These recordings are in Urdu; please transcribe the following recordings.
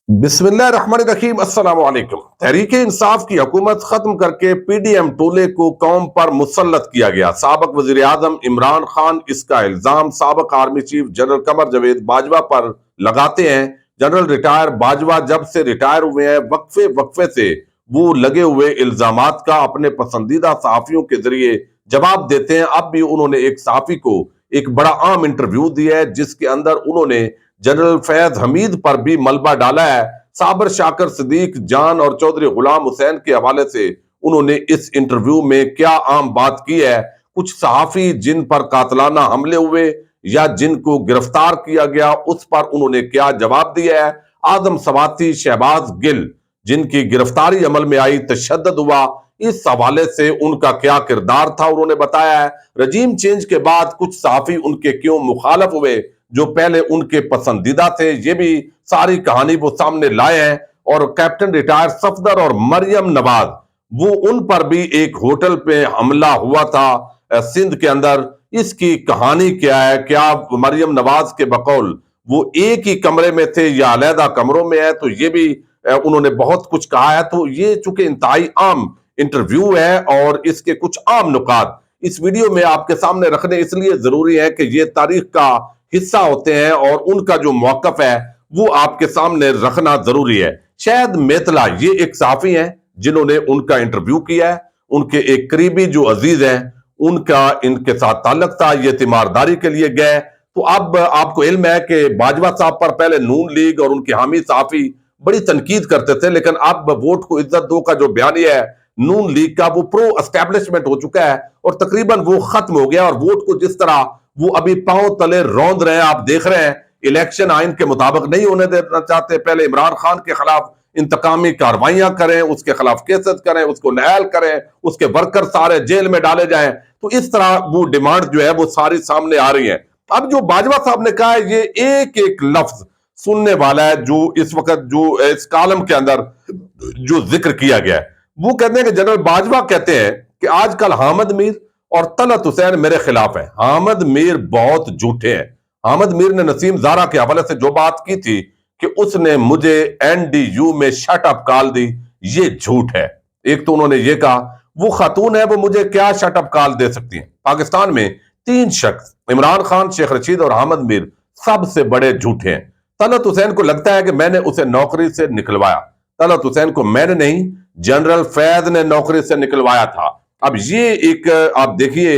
بسم اللہ الرحمن الرحیم، السلام علیکم۔ تحریک انصاف کی حکومت ختم کر کے پی ڈی ایم ٹولے کو قوم پر مسلط کیا گیا۔ سابق وزیر اعظم عمران خان اس کا الزام سابق army chief general Qamar Javed Bajwa پر لگاتے ہیں۔ جنرل ریٹائر باجوہ جب سے ریٹائر ہوئے ہیں، وقفے سے وہ لگے ہوئے الزامات کا اپنے پسندیدہ صحافیوں کے ذریعے جواب دیتے ہیں۔ اب بھی انہوں نے ایک صحافی کو ایک بڑا عام انٹرویو دیا ہے جس کے اندر انہوں نے جنرل فیض حمید پر بھی ملبہ ڈالا ہے۔ صابر شاکر صدیق جان اور چودھری غلام حسین کے حوالے سے انہوں نے اس انٹرویو میں کیا عام بات کی ہے۔ کچھ صحافی جن پر قاتلانہ حملے ہوئے یا جن کو گرفتار کیا گیا اس پر انہوں نے کیا جواب دیا ہے۔ اعظم سواتی، شہباز گل جن کی گرفتاری عمل میں آئی، تشدد ہوا، اس حوالے سے ان کا کیا کردار تھا انہوں نے بتایا ہے۔ رجیم چینج کے بعد کچھ صحافی ان کے کیوں مخالف ہوئے جو پہلے ان کے پسندیدہ تھے، یہ بھی ساری کہانی وہ سامنے لائے ہیں۔ اور کیپٹن ریٹائر صفدر اور مریم نواز، وہ ان پر بھی ایک ہوٹل پہ حملہ ہوا تھا سندھ کے اندر، اس کی کہانی کیا ہے؟ کیا مریم نواز کے بقول وہ ایک ہی کمرے میں تھے یا علیحدہ کمروں میں ہے؟ تو یہ بھی انہوں نے بہت کچھ کہا ہے۔ تو یہ چونکہ انتہائی عام انٹرویو ہے اور اس کے کچھ عام نکات اس ویڈیو میں آپ کے سامنے رکھنے اس لیے ضروری ہے کہ یہ تاریخ کا حصہ ہوتے ہیں اور ان کا جو موقف ہے وہ آپ کے سامنے رکھنا ضروری ہے۔ شاہد میتلا یہ ایک صحافی ہیں جنہوں نے ان کا انٹرویو کیا ہے، ان کے ایک قریبی جو عزیز ہیں ان کا ان کے ساتھ تعلق تھا، یہ تیمارداری کے لیے گئے۔ تو اب آپ کو علم ہے کہ باجوہ صاحب پر پہلے نون لیگ اور ان کے حامی صحافی بڑی تنقید کرتے تھے، لیکن اب ووٹ کو عزت دو کا جو بیانیہ ہے نون لیگ کا وہ پرو اسٹیبلشمنٹ ہو چکا ہے اور تقریباً وہ ختم ہو گیا، اور ووٹ کو جس طرح وہ ابھی پاؤں تلے روند رہے ہیں، آپ دیکھ رہے ہیں الیکشن آئین کے مطابق نہیں ہونے دینا چاہتے۔ پہلے عمران خان کے خلاف انتقامی کاروائیاں کریں، اس کے خلاف کیسز کریں، اس کو نہال کریں، اس کے ورکر سارے جیل میں ڈالے جائیں۔ تو اس طرح وہ ڈیمانڈ جو ہے وہ ساری سامنے آ رہی ہیں۔ اب جو باجوہ صاحب نے کہا ہے یہ ایک ایک لفظ سننے والا ہے جو اس وقت جو اس کالم کے اندر جو ذکر کیا گیا ہے۔ وہ کہتے ہیں کہ جنرل باجوہ کہتے ہیں کہ آج کل حامد میر اور طلعت حسین میرے خلاف ہیں۔ حامد میر بہت جھوٹے ہیں۔ حامد میر نے نسیم زارا کے حوالے سے جو بات کی تھی کہ اس نے مجھے این ڈی یو میں شٹ اپ کال دی، یہ جھوٹ ہے۔ ایک تو انہوں نے یہ کہا وہ خاتون ہے، وہ مجھے کیا شٹ اپ کال دے سکتی ہیں۔ پاکستان میں تین شخص عمران خان، شیخ رشید اور حامد میر سب سے بڑے جھوٹے ہیں۔ طلعت حسین کو لگتا ہے کہ میں نے اسے نوکری سے نکلوایا۔ طلعت حسین کو میں نے نہیں، جنرل فیض نے نوکری سے نکلوایا تھا۔ اب یہ ایک آپ دیکھیے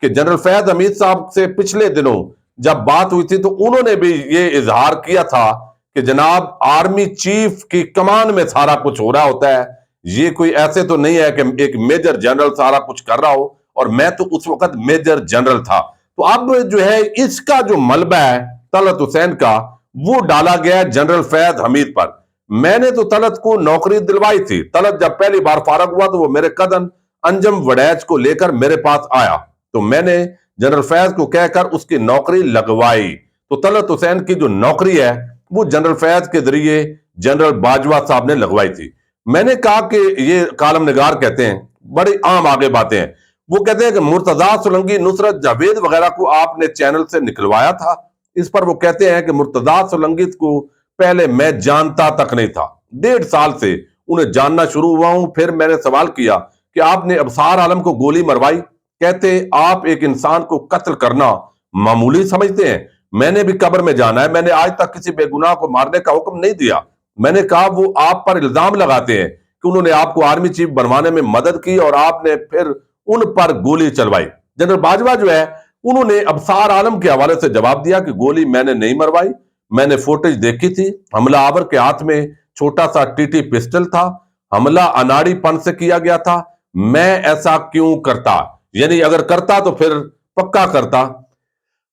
کہ جنرل فیض حمید صاحب سے پچھلے دنوں جب بات ہوئی تھی تو انہوں نے بھی یہ اظہار کیا تھا کہ جناب آرمی چیف کی کمان میں سارا کچھ ہو رہا ہوتا ہے، یہ کوئی ایسے تو نہیں ہے کہ ایک میجر جنرل سارا کچھ کر رہا ہو، اور میں تو اس وقت میجر جنرل تھا۔ تو اب جو ہے اس کا جو ملبہ ہے طلعت حسین کا وہ ڈالا گیا جنرل فیض حمید پر۔ میں نے تو طلعت کو نوکری دلوائی تھی۔ طلعت جب پہلی بار فارغ ہوا تو وہ میرے قدن انجم وڈیچ کو لے کر میرے پاس آیا تو میں نے جنرل فیض کو کہہ کر اس کی نوکری لگوائی۔ تو طلعت حسین کی جو نوکری ہے وہ جنرل فیض کے ذریعے جنرل باجوہ صاحب نے لگوائی تھی۔ میں نے کہا کہ یہ کالم نگار کہتے ہیں بڑی عام آگے باتیں ہیں، وہ کہتے ہیں کہ مرتضیٰ سولنگی، نصرت جاوید وغیرہ کو آپ نے چینل سے نکلوایا تھا۔ اس پر وہ کہتے ہیں کہ مرتضیٰ سولنگی کو پہلے میں جانتا تک نہیں تھا، 1.5 سال سے انہیں جاننا شروع ہوا ہوں۔ پھر میں نے سوال کیا کہ آپ نے ابصار عالم کو گولی مروائی، کہتے آپ ایک انسان کو قتل کرنا معمولی سمجھتے ہیں؟ میں نے بھی قبر میں جانا ہے، میں نے آج تک کسی بے گناہ کو مارنے کا حکم نہیں دیا۔ میں نے کہا وہ آپ پر الزام لگاتے ہیں کہ انہوں نے آپ کو آرمی چیف بنوانے میں مدد کی اور آپ نے پھر ان پر گولی چلوائی۔ جنرل باجوہ جو ہے انہوں نے ابصار عالم کے حوالے سے جواب دیا کہ گولی میں نے نہیں مروائی، میں نے فوٹیج دیکھی تھی، حملہ آور کے ہاتھ میں چھوٹا سا ٹی ٹی پسٹل تھا، حملہ اناڑی پن سے کیا گیا تھا، میں ایسا کیوں کرتا؟ یعنی اگر کرتا تو پھر پکا کرتا۔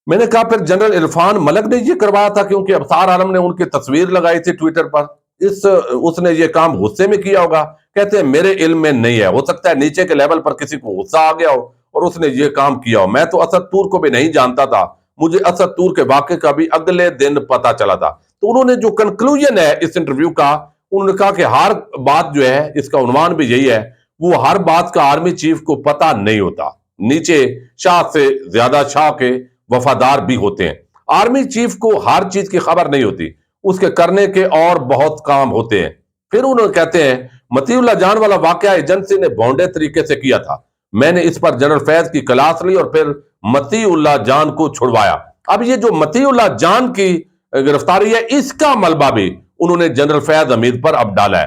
میں نے کہا پھر جنرل عرفان ملک نے یہ کروایا تھا کیونکہ ابصار عالم نے ان کی تصویر لگائی تھی ٹویٹر پر، اس نے یہ کام غصے میں کیا ہوگا۔ کہتے ہیں میرے علم میں نہیں ہے، ہو سکتا ہے نیچے کے لیول پر کسی کو غصہ آ گیا ہو اور اس نے یہ کام کیا ہو۔ میں تو اسد طور کو بھی نہیں جانتا تھا، مجھے اسد طور کے واقعے کا بھی اگلے دن پتا چلا تھا۔ تو انہوں نے جو کنکلوژن ہے اس انٹرویو کا، انہوں نے کہا کہ ہر بات جو ہے، اس کا عنوان بھی یہی ہے، وہ ہر بات کا آرمی چیف کو پتا نہیں ہوتا، نیچے شاہ سے زیادہ شاہ کے وفادار بھی ہوتے ہیں۔ آرمی چیف کو ہر چیز کی خبر نہیں ہوتی، اس کے کرنے کے اور بہت کام ہوتے ہیں۔ پھر انہوں کہتے ہیں مطیع اللہ جان والا واقعہ ایجنسی نے بھونڈے طریقے سے کیا تھا، میں نے اس پر جنرل فیض کی کلاس لی اور پھر مطیع اللہ جان کو چھڑوایا۔ اب یہ جو مطیع اللہ جان کی گرفتاری ہے، اس کا ملبہ بھی انہوں نے جنرل فیض حمید پر اب ڈالا ہے،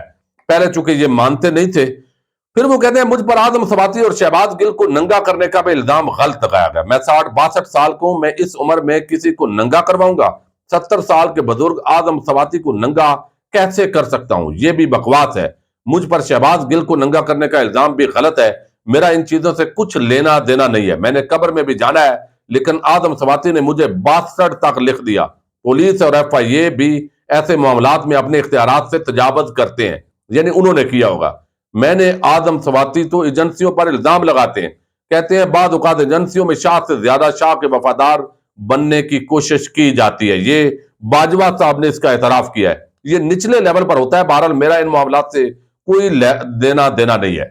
پہلے چونکہ یہ مانتے نہیں تھے۔ پھر وہ کہتے ہیں مجھ پر اعظم سواتی اور شہباز گل کو ننگا کرنے کا بھی الزام غلط لگایا گیا، میں 60-62 سال کو ہوں، میں اس عمر میں کسی کو ننگا کرواؤں گا؟ 70 سال کے بزرگ اعظم سواتی کو ننگا کیسے کر سکتا ہوں؟ یہ بھی بکواس ہے۔ مجھ پر شہباز گل کو ننگا کرنے کا الزام بھی غلط ہے، میرا ان چیزوں سے کچھ لینا دینا نہیں ہے، میں نے قبر میں بھی جانا ہے، لیکن اعظم سواتی نے مجھے 62 تک لکھ دیا۔ پولیس اور ایف آئی اے بھی ایسے معاملات میں اپنے اختیارات سے تجاوز کرتے ہیں، یعنی انہوں نے کیا ہوگا۔ میں نے اعظم سواتی تو ایجنسیوں پر الزام لگاتے ہیں، کہتے ہیں بعض اوقات ایجنسیوں میں شاہ سے زیادہ شاہ کے وفادار بننے کی کوشش کی جاتی ہے، یہ باجوہ صاحب نے اس کا اعتراف کیا ہے، یہ نچلے لیول پر ہوتا ہے۔ بہرحال میرا ان معاملات سے کوئی دینا نہیں ہے۔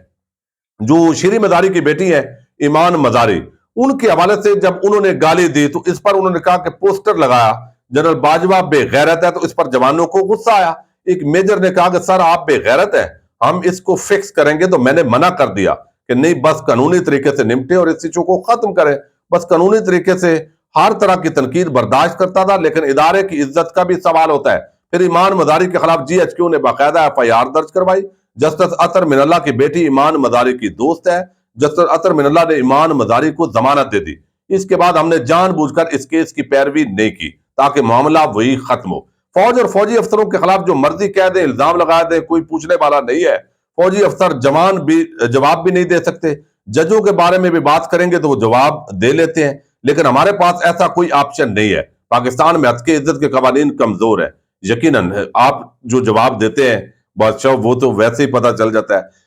جو شیریں مزاری کی بیٹی ہے ایمان مزاری، ان کے حوالے سے جب انہوں نے گالی دی تو اس پر انہوں نے کہا کہ پوسٹر لگایا جنرل باجوہ بے غیرت ہے، تو اس پر جوانوں کو غصہ آیا۔ ایک میجر نے کہا کہ سر آپ بے غیرت ہیں، ہم اس کو فکس کریں گے، تو میں نے منع کر دیا کہ نہیں، بس قانونی طریقے سے نمٹے اور اس ایشو کو ختم کریں۔ بس قانونی طریقے سے ہر طرح کی تنقید برداشت کرتا تھا، لیکن ادارے کی عزت کا بھی سوال ہوتا ہے۔ پھر ایمان مزاری کے خلاف جی ایچ کیو نے باقاعدہ ایف آئی آر درج کروائی۔ جسٹس اطہر من اللہ کی بیٹی ایمان مزاری کی دوست ہے، جسٹس اطہر من اللہ نے ایمان مزاری کو ضمانت دے دی۔ اس کے بعد ہم نے جان بوجھ کر اس کیس کی پیروی نہیں کی تاکہ معاملہ وہی ختم ہو۔ فوج اور فوجی افسروں کے خلاف جو مرضی کہہ دیں، الزام لگا دیں، کوئی پوچھنے والا نہیں ہے۔ فوجی افسر جواب بھی نہیں دے سکتے، ججوں کے بارے میں بھی بات کریں گے تو وہ جواب دے لیتے ہیں، لیکن ہمارے پاس ایسا کوئی آپشن نہیں ہے۔ پاکستان میں حد کی عزت کے قوانین کمزور ہیں، یقیناً آپ جو جواب دیتے ہیں بادشاہ وہ تو ویسے ہی پتہ چل جاتا ہے۔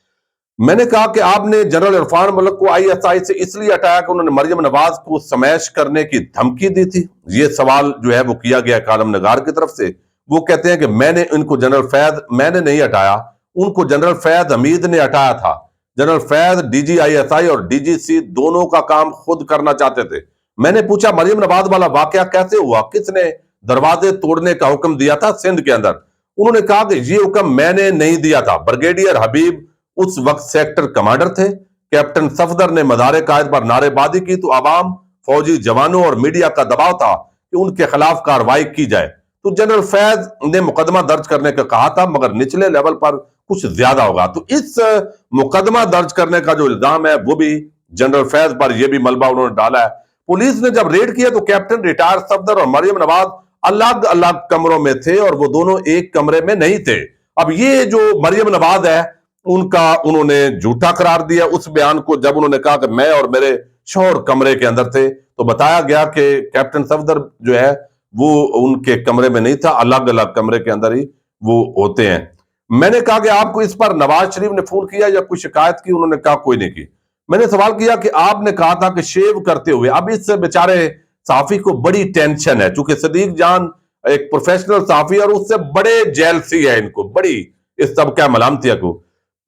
میں نے کہا کہ آپ نے جنرل عرفان ملک کو آئی ایس آئی سے اس لیے ہٹایا کہ انہوں نے مریم نواز کو سمیش کرنے کی دھمکی دی تھی؟ یہ سوال جو ہے وہ کیا گیا کالم نگار کی طرف سے۔ وہ کہتے ہیں کہ میں نے ان کو جنرل فیض میں نے نہیں ہٹایا، ان کو جنرل فیض حمید نے ہٹایا تھا۔ General Faiz D G I S I اور ڈی جی سی دونوں کا کام خود کرنا چاہتے تھے۔ میں نے پوچھا مریم نواز والا واقعہ کیسے ہوا، کس نے دروازے توڑنے کا حکم دیا تھا سندھ کے اندر؟ انہوں نے کہا کہ یہ حکم میں نے نہیں دیا تھا، بریگیڈیئر حبیب اس وقت سیکٹر کمانڈر تھے۔ کیپٹن صفدر نے مدار قائد پر نعرے بازی کی تو عوام، فوجی جوانوں اور میڈیا کا دباؤ تھا کہ ان کے خلاف کارروائی کی جائے، تو جنرل فیض نے مقدمہ درج کرنے کا کہا تھا، مگر نچلے لیول پر کچھ زیادہ ہوگا۔ تو اس مقدمہ درج کرنے کا جو الزام ہے وہ بھی جنرل فیض پر، یہ بھی ملبہ انہوں نے ڈالا ہے۔ پولیس نے جب ریڈ کیا تو کیپٹن ریٹائر صفدر اور مریم نواز الگ الگ کمروں میں تھے اور وہ دونوں ایک کمرے میں نہیں تھے۔ اب یہ جو مریم نواز ہے ان کا انہوں نے جھوٹا قرار دیا اس بیان کو، جب انہوں نے کہا کہ میں اور میرے شوہر کمرے کے اندر تھے، تو بتایا گیا کہ کیپٹن صفدر جو ہے وہ ان کے کمرے میں نہیں تھا، الگ الگ کمرے کے اندر ہی وہ ہوتے ہیں۔ میں نے کہا کہ آپ کو اس پر نواز شریف نے فون کیا یا کوئی شکایت کی؟ انہوں نے کہا کوئی نہیں کی۔ میں نے سوال کیا کہ آپ نے کہا تھا کہ شیو کرتے ہوئے، اب اس بیچارے صحافی کو بڑی ٹینشن ہے، چونکہ صدیق جان ایک پروفیشنل صحافی اور اس سے بڑے جیلسی ہے ان کو، بڑی اس طبقہ ملامتیہ کو۔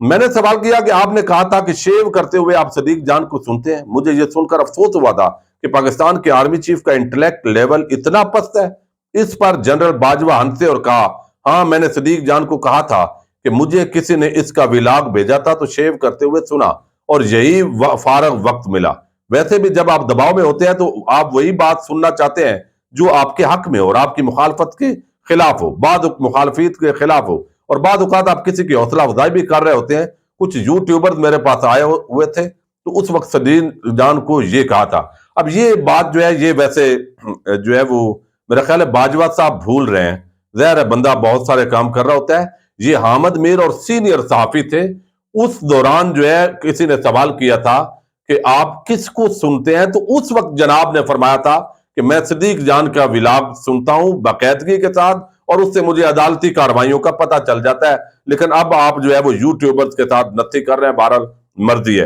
میں نے سوال کیا کہ آپ نے کہا تھا کہ شیو کرتے ہوئے آپ صدیق جان کو سنتے ہیں؟ مجھے یہ سن کر افسوس ہوا تھا کہ پاکستان کے آرمی چیف کا انٹلیکٹ لیول اتنا پست ہے۔ اس پر جنرل باجوہ ہنسے اور کہا ہاں میں نے صدیق جان کو کہا تھا کہ مجھے کسی نے اس کا ویلاگ بھیجا تھا تو شیو کرتے ہوئے سنا اور یہی فارغ وقت ملا۔ ویسے بھی جب آپ دباؤ میں ہوتے ہیں تو آپ وہی بات سننا چاہتے ہیں جو آپ کے حق میں ہو اور آپ کی مخالفت کے خلاف ہو، بعض مخالفت کے خلاف ہو، اور بعض اوقات آپ کسی کی حوصلہ افزائی بھی کر رہے ہوتے ہیں۔ کچھ یوٹیوبر میرے پاس آئے ہوئے تھے تو اس وقت صدیق جان کو یہ کہا تھا۔ اب یہ بات جو ہے یہ ویسے جو ہے وہ میرا خیال ہے باجوہ صاحب بھول رہے ہیں، ظاہر ہے بندہ بہت سارے کام کر رہا ہوتا ہے۔ یہ حامد میر اور سینئر صحافی تھے، اس دوران جو ہے کسی نے سوال کیا تھا کہ آپ کس کو سنتے ہیں، تو اس وقت جناب نے فرمایا تھا کہ میں صدیق جان کا ویلاگ سنتا ہوں باقاعدگی کے ساتھ اور اس سے مجھے عدالتی کارروائیوں کا پتہ چل جاتا ہے، لیکن اب آپ جو ہے وہ یوٹیوبرز کے ساتھ نتھی کر رہے ہیں، بہرحال مرضی ہے۔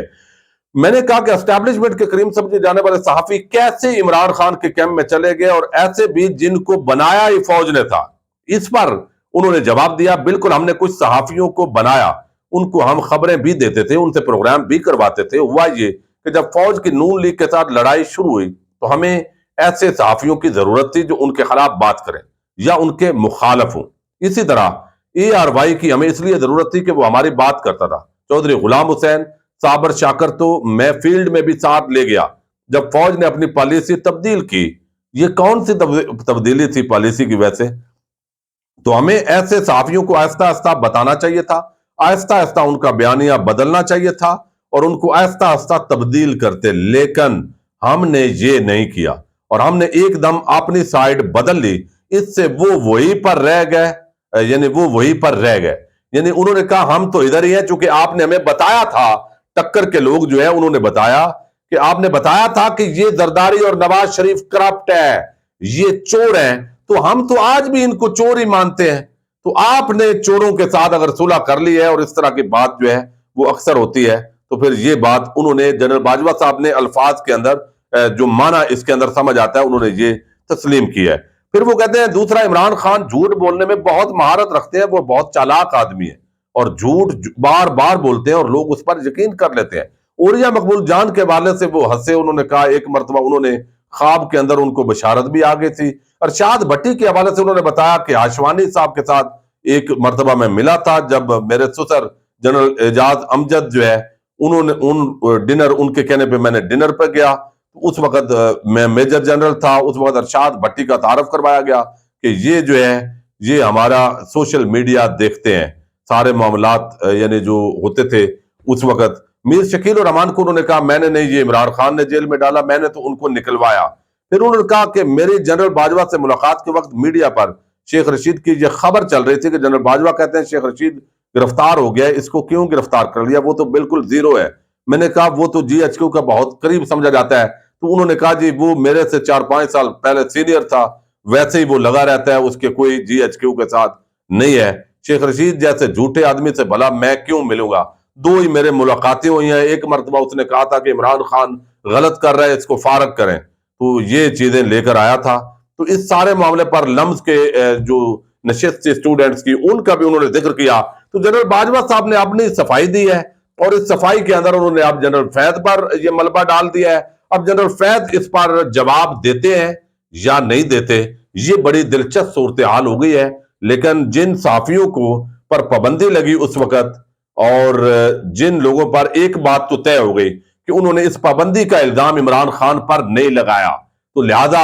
میں نے کہا کہ اسٹیبلشمنٹ کے قریب سمجھے جانے والے صحافی کیسے عمران خان کے کیمپ میں چلے گئے، اور ایسے بھی جن کو بنایا ہی فوج نے تھا۔ اس پر انہوں نے جواب دیا بالکل ہم نے کچھ صحافیوں کو بنایا، ان کو ہم خبریں بھی دیتے تھے، ان سے پروگرام بھی کرواتے تھے۔ ہوا یہ کہ جب فوج کی نون لیگ کے ساتھ لڑائی شروع ہوئی تو ہمیں ایسے صحافیوں کی ضرورت تھی جو ان کے خلاف بات کریں۔ یا ان کے مخالف ہوں۔ اسی طرح ARY کی ہمیں اس لیے ضرورت تھی کہ وہ ہماری بات کرتا تھا۔ چودھری غلام حسین صابر شاکر تو میں فیلڈ میں بھی ساتھ لے گیا جب فوج نے اپنی پالیسی تبدیل کی۔ یہ کون سی تبدیلی تھی پالیسی کی وجہ سے؟ تو ہمیں ایسے صحافیوں کو آہستہ آہستہ بتانا چاہیے تھا، آہستہ آہستہ ان کا بیانیہ بدلنا چاہیے تھا اور ان کو آہستہ آہستہ تبدیل کرتے، لیکن ہم نے یہ نہیں کیا اور ہم نے ایک دم اپنی سائیڈ بدل لی۔ اس سے وہ وہی پر رہ گئے، یعنی انہوں نے کہا ہم تو ادھر ہی ہیں، چونکہ آپ نے ہمیں بتایا تھا، ٹکر کے لوگ جو ہے انہوں نے بتایا کہ آپ نے بتایا تھا کہ یہ زرداری اور نواز شریف کرپٹ ہے، یہ چور ہیں، تو ہم تو آج بھی ان کو چور ہی مانتے ہیں۔ تو آپ نے چوروں کے ساتھ اگر صلح کر لی ہے اور اس طرح کی بات جو ہے وہ اکثر ہوتی ہے، تو پھر یہ بات انہوں نے جنرل باجوہ صاحب نے الفاظ کے اندر جو معنی اس کے اندر سمجھ آتا ہے انہوں نے یہ تسلیم کی ہے۔ پھر وہ کہتے ہیں دوسرا، عمران خان جھوٹ بولنے میں بہت مہارت رکھتے ہیں، وہ بہت چالاک آدمی ہے اور جھوٹ بار بار بولتے ہیں اور لوگ اس پر یقین کر لیتے ہیں۔ عوریہ مقبول جان کے حوالے سے وہ ہنسے، انہوں نے کہا ایک مرتبہ انہوں نے خواب کے اندر ان کو بشارت بھی آ گئی تھی۔ ارشاد بھٹی کے حوالے سے انہوں نے بتایا کہ ہاشوانی صاحب کے ساتھ ایک مرتبہ میں ملا تھا جب میرے سسر جنرل اعجاز امجد جو ہے انہوں نے ان کے کہنے پہ میں نے ڈنر پہ گیا، اس وقت میں میجر جنرل تھا، اس وقت ارشاد بھٹی کا تعارف کروایا گیا کہ یہ جو ہے یہ ہمارا سوشل میڈیا دیکھتے ہیں، سارے معاملات یعنی جو ہوتے تھے اس وقت۔ میر شکیل الرحمان کو انہوں نے کہا میں نے نہیں، یہ عمران خان نے جیل میں ڈالا، میں نے تو ان کو نکلوایا۔ پھر انہوں نے کہا کہ میری جنرل باجوہ سے ملاقات کے وقت میڈیا پر شیخ رشید کی یہ خبر چل رہی تھی کہ جنرل باجوہ کہتے ہیں شیخ رشید گرفتار ہو گیا ہے، اس کو کیوں گرفتار کر لیا، وہ تو بالکل زیرو ہے۔ میں نے کہا وہ تو GHQ کا بہت قریب سمجھا جاتا ہے، تو انہوں نے کہا جی وہ میرے سے 4-5 سال پہلے سینئر تھا، ویسے ہی وہ لگا رہتا ہے، اس کے کوئی GHQ کے ساتھ نہیں ہے۔ شیخ رشید جیسے جھوٹے آدمی سے بھلا میں کیوں ملوں گا؟ 2 ہی میرے ملاقاتیں ہوئی ہیں، ایک مرتبہ اس نے کہا تھا کہ عمران خان غلط کر رہے ہیں، اس کو فارغ کریں، تو یہ چیزیں لے کر آیا تھا۔ تو اس سارے معاملے پر لمز کے جو نشست تھی اسٹوڈنٹس کی، ان کا بھی انہوں نے ذکر کیا۔ تو جنرل باجوہ صاحب نے اپنی صفائی دی ہے اور اس صفائی کے اندر انہوں نے اب جنرل فیض پر یہ ملبہ ڈال دیا ہے۔ اب جنرل فیض اس پر جواب دیتے ہیں یا نہیں دیتے، یہ بڑی دلچسپ صورتحال ہو گئی ہے۔ لیکن جن صحافیوں کو پر پابندی لگی اس وقت اور جن لوگوں پر ایک بات تو طے ہو گئی کہ انہوں نے اس پابندی کا الزام عمران خان پر نہیں لگایا، تو لہذا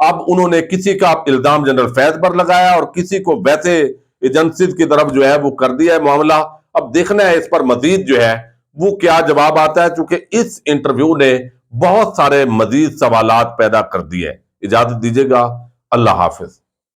اب انہوں نے کسی کا الزام جنرل فیض پر لگایا اور کسی کو ویسے ایجنسیز کی طرف جو ہے وہ کر دیا ہے معاملہ۔ اب دیکھنا ہے اس پر مزید جو ہے وہ کیا جواب آتا ہے، چونکہ اس انٹرویو نے بہت سارے مزید سوالات پیدا کر دیے۔ اجازت دیجیے گا، اللہ حافظ۔